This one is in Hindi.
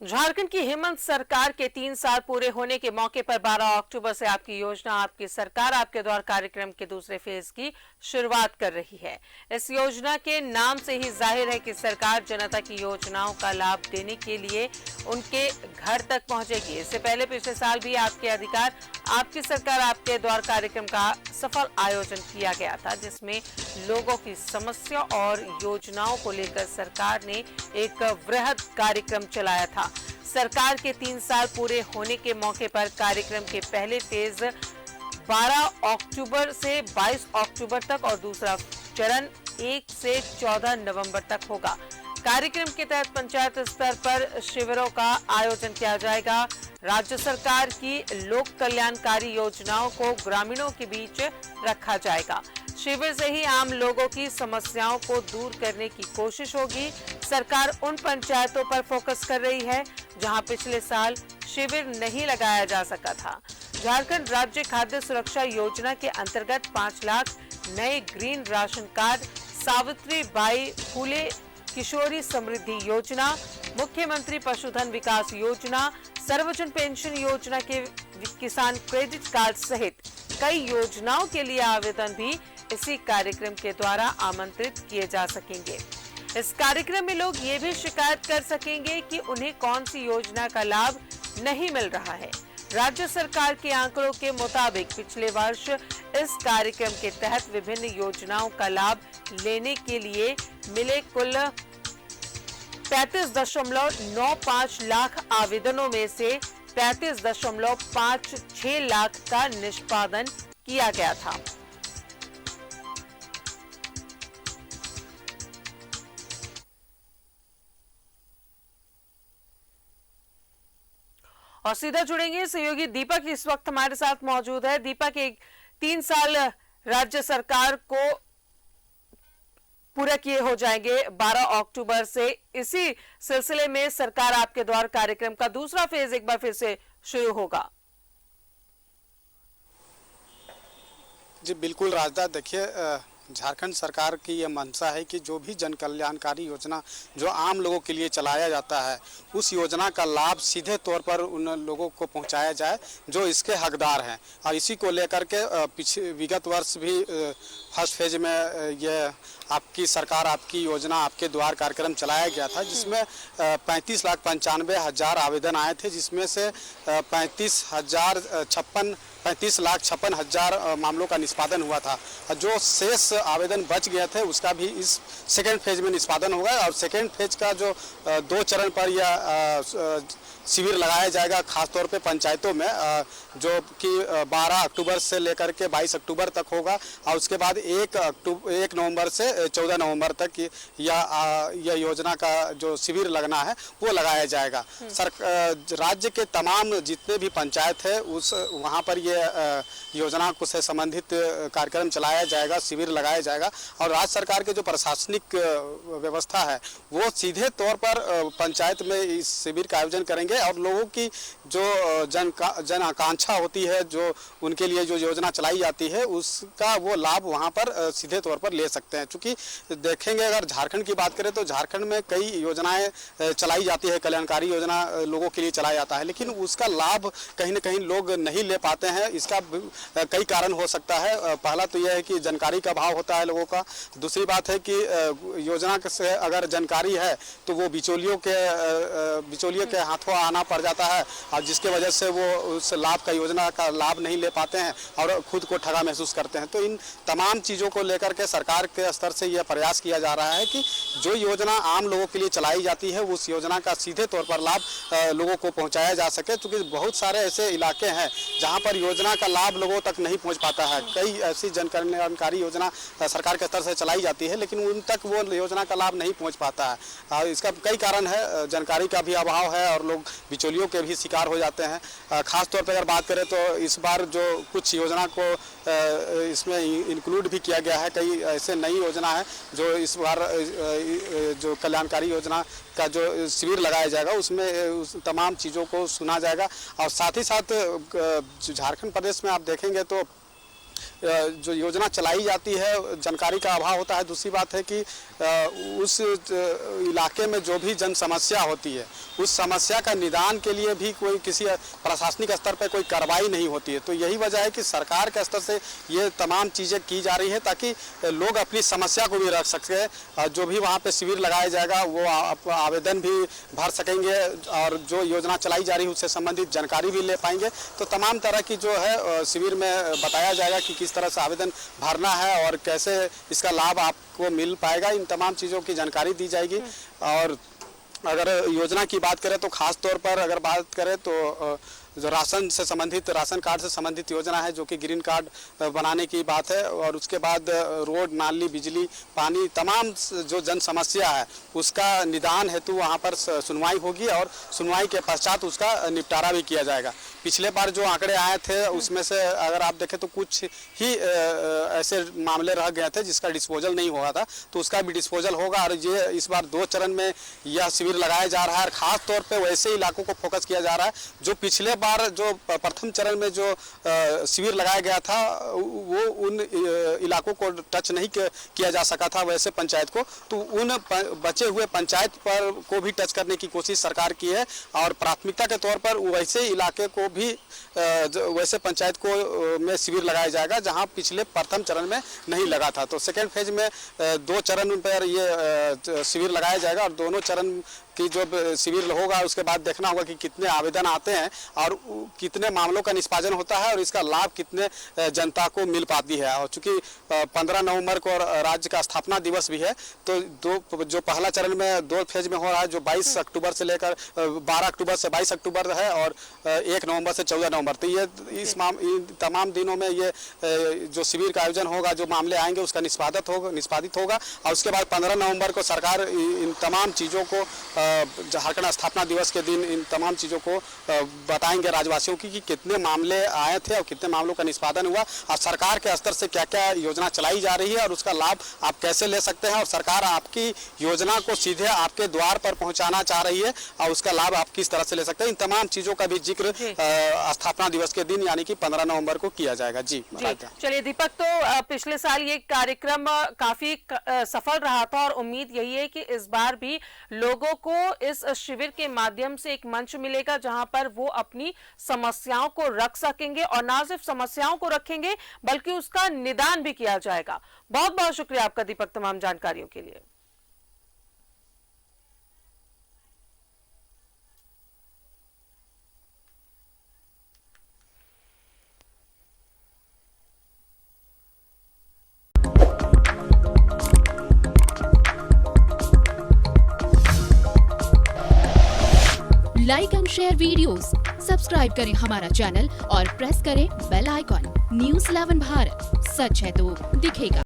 झारखंड की हेमंत सरकार के 3 साल पूरे होने के मौके पर 12 अक्टूबर से आपकी योजना आपकी सरकार आपके द्वार कार्यक्रम के दूसरे फेज की शुरुआत कर रही है। इस योजना के नाम से ही जाहिर है कि सरकार जनता की योजनाओं का लाभ देने के लिए उनके घर तक पहुंचेगी। इससे पहले पिछले साल भी आपके अधिकार आपकी सरकार आपके द्वार कार्यक्रम का सफल आयोजन किया गया था, जिसमें लोगों की समस्या और योजनाओं को लेकर सरकार ने एक वृहद कार्यक्रम चलाया था। सरकार के 3 साल पूरे होने के मौके पर कार्यक्रम के पहले फेज 12 अक्टूबर से 22 अक्टूबर तक और दूसरा चरण 1 से 14 नवंबर तक होगा। कार्यक्रम के तहत पंचायत स्तर पर शिविरों का आयोजन किया जाएगा। राज्य सरकार की लोक कल्याणकारी योजनाओं को ग्रामीणों के बीच रखा जाएगा। शिविर से ही आम लोगों की समस्याओं को दूर करने की कोशिश होगी। सरकार उन पंचायतों पर फोकस कर रही है जहां पिछले साल शिविर नहीं लगाया जा सका था। झारखंड राज्य खाद्य सुरक्षा योजना के अंतर्गत 5 लाख नए green ration card, Savitri Bai Phule किशोरी समृद्धि योजना, मुख्यमंत्री पशुधन विकास योजना, सर्वजन पेंशन योजना के किसान क्रेडिट कार्ड सहित कई योजनाओं के लिए आवेदन भी इसी कार्यक्रम के द्वारा आमंत्रित किए जा सकेंगे। इस कार्यक्रम में लोग ये भी शिकायत कर सकेंगे कि उन्हें कौन सी योजना का लाभ नहीं मिल रहा है। राज्य सरकार के आंकड़ों के मुताबिक पिछले वर्ष इस कार्यक्रम के तहत विभिन्न योजनाओं का लाभ लेने के लिए मिले कुल 35.95 लाख आवेदनों में से 35.56 लाख का निष्पादन किया गया था। और सीधा जुड़ेंगे सहयोगी दीपक इस वक्त हमारे साथ मौजूद है। दीपक, 3 साल राज्य सरकार को पूरा किए हो जाएंगे 12 अक्टूबर से। इसी सिलसिले में सरकार आपके द्वार कार्यक्रम का दूसरा फेज एक बार फिर से शुरू होगा। जी बिल्कुल राजदा, देखिए झारखंड सरकार की ये मंशा है कि जो भी जन कल्याणकारी योजना जो आम लोगों के लिए चलाया जाता है, उस योजना का लाभ सीधे तौर पर उन लोगों को पहुंचाया जाए जो इसके हकदार हैं। और इसी को लेकर के विगत वर्ष भी फर्स्ट फेज में ये आपकी सरकार आपकी योजना आपके द्वार कार्यक्रम चलाया गया था, जिसमें 35,95,000 आवेदन आए थे, जिसमें से 35,56,000 मामलों का निष्पादन हुआ था। जो शेष आवेदन बच गए थे उसका भी इस सेकेंड फेज में निष्पादन होगा। और सेकेंड फेज का जो 2 चरण पर यह शिविर लगाया जाएगा, खासतौर पे पंचायतों में, जो कि 12 अक्टूबर से लेकर के 22 अक्टूबर तक होगा। और उसके बाद 1 नवंबर से 14 नवंबर तक यह योजना का जो शिविर लगना है वो लगाया जाएगा। राज्य के तमाम जितने भी पंचायत है वहाँ पर ये योजना से संबंधित कार्यक्रम चलाया जाएगा, शिविर लगाया जाएगा। और राज्य सरकार के जो प्रशासनिक व्यवस्था है वो सीधे तौर पर पंचायत में इस शिविर का आयोजन करेंगे और लोगों की जो जन आकांक्षा होती है, जो उनके लिए जो योजना चलाई जाती है, उसका वो लाभ वहाँ पर सीधे तौर पर ले सकते हैं। क्योंकि देखेंगे अगर झारखंड की बात करें तो झारखंड में कई योजनाएं चलाई जाती है, कल्याणकारी योजना लोगों के लिए चलाया जाता है, लेकिन उसका लाभ कहीं ना कहीं लोग नहीं ले पाते हैं। इसका कई कारण हो सकता है। पहला तो यह है कि जानकारी का अभाव होता है लोगों का। दूसरी बात है कि योजना से अगर जानकारी है तो वो बिचौलियों के हाथों आना पड़ जाता है, और जिसके वजह से वो उस योजना का लाभ नहीं ले पाते हैं और खुद को ठगा महसूस करते हैं। तो इन तमाम चीज़ों को लेकर के सरकार के स्तर से यह प्रयास किया जा रहा है कि जो योजना आम लोगों के लिए चलाई जाती है उस योजना का सीधे तौर पर लाभ लोगों को पहुँचाया जा सके। क्योंकि बहुत सारे ऐसे इलाके हैं जहाँ पर योजना का लाभ लोगों तक नहीं पहुँच पाता है। कई ऐसी जन कल्याणकारी योजना सरकार के स्तर से चलाई जाती है, लेकिन उन तक वो योजना का लाभ नहीं पहुँच पाता है। इसका कई कारण है, जानकारी का भी अभाव है और लोग बिचौलियों के भी शिकार हो जाते हैं। खास तौर पर अगर बात करें तो इस बार जो कुछ योजना को इसमें इंक्लूड भी किया गया है, कई ऐसे नई योजना है जो इस बार जो कल्याणकारी योजना का जो शिविर लगाया जाएगा उसमें उस तमाम चीज़ों को सुना जाएगा। और साथ ही साथ झारखंड प्रदेश में आप देखेंगे तो जो योजना चलाई जाती है जानकारी का अभाव होता है। दूसरी बात है कि उस इलाके में जो भी जन समस्या होती है उस समस्या का निदान के लिए भी कोई किसी प्रशासनिक स्तर पर कोई कार्रवाई नहीं होती है। तो यही वजह है कि सरकार के स्तर से ये तमाम चीज़ें की जा रही है ताकि लोग अपनी समस्या को भी रख सके। जो भी वहाँ पे शिविर लगाया जाएगा वो आवेदन भी भर सकेंगे और जो योजना चलाई जा रही है उससे संबंधित जानकारी भी ले पाएंगे। तो तमाम तरह की जो है शिविर में बताया जाएगा कि किस तरह से आवेदन भरना है और कैसे इसका लाभ आपको मिल पाएगा। इन तमाम चीज़ों की जानकारी दी जाएगी। और अगर योजना की बात करें तो खास तौर पर अगर बात करें तो जो राशन से संबंधित राशन कार्ड से संबंधित योजना है जो कि ग्रीन कार्ड बनाने की बात है। और उसके बाद रोड नाली बिजली पानी तमाम जो जन समस्या है उसका निदान हेतु वहाँ पर सुनवाई होगी और सुनवाई के पश्चात उसका निपटारा भी किया जाएगा। पिछले बार जो आंकड़े आए थे उसमें से अगर आप देखें तो कुछ ही ऐसे मामले रह गए थे जिसका डिस्पोजल नहीं हुआ था, तो उसका भी डिस्पोजल होगा। और ये इस बार 2 चरण में यह शिविर लगाया जा रहा है। खास तौर पे वैसे इलाकों को फोकस किया जा रहा है जो पिछले बार जो प्रथम चरण में जो शिविर लगाया गया था वो उन इलाकों को टच नहीं किया जा सका था वैसे पंचायत को, तो उन बचे हुए पंचायत पर को भी टच करने की कोशिश सरकार की है। और प्राथमिकता के तौर पर वैसे इलाके को भी वैसे पंचायत को में शिविर लगाया जाएगा जहां पिछले प्रथम चरण में नहीं लगा था। तो सेकेंड फेज में 2 चरण पर ये शिविर लगाया जाएगा और दोनों चरण की जो शिविर होगा उसके बाद देखना होगा कि कितने आवेदन आते हैं और कितने मामलों का निष्पादन होता है और इसका लाभ कितने जनता को मिल पाती है। और चूंकि 15 नवंबर को राज्य का स्थापना दिवस भी है तो जो पहला चरण में 2 फेज में हो रहा है जो 22 अक्टूबर से लेकर 12 अक्टूबर से 22 अक्टूबर है और 1 नवंबर से 14 नवंबर। तो ये इन तमाम दिनों में ये जो शिविर का आयोजन होगा जो मामले आएंगे उसका निष्पादित होगा। और उसके बाद 15 नवंबर को सरकार इन तमाम चीज़ों को झारखंड स्थापना दिवस के दिन इन तमाम चीज़ों को बताएंगे राज्यवासियों की कि कितने मामले आए थे और कितने मामलों का निष्पादन हुआ और सरकार के स्तर से क्या क्या योजना चलाई जा रही है और उसका लाभ आप कैसे ले सकते हैं और सरकार आपकी योजना को सीधे आपके द्वार पर पहुंचाना चाह रही है और उसका लाभ आप किस तरह से ले सकते हैं। इन तमाम चीज़ों का भी जिक्र स्थापना दिवस के दिन यानी कि 15 नवंबर को किया जाएगा। जी चलिए दीपक, तो पिछले साल ये कार्यक्रम काफी सफल रहा था और उम्मीद यही है कि इस बार भी लोगों को इस शिविर के माध्यम से एक मंच मिलेगा जहां पर वो अपनी समस्याओं को रख सकेंगे और ना सिर्फ समस्याओं को रखेंगे बल्कि उसका निदान भी किया जाएगा। बहुत बहुत शुक्रिया आपका दीपक तमाम जानकारियों के लिए। Like and share videos, subscribe करें हमारा चैनल और प्रेस करें बेल आइकॉन। न्यूज़ 11 भारत, सच है तो दिखेगा।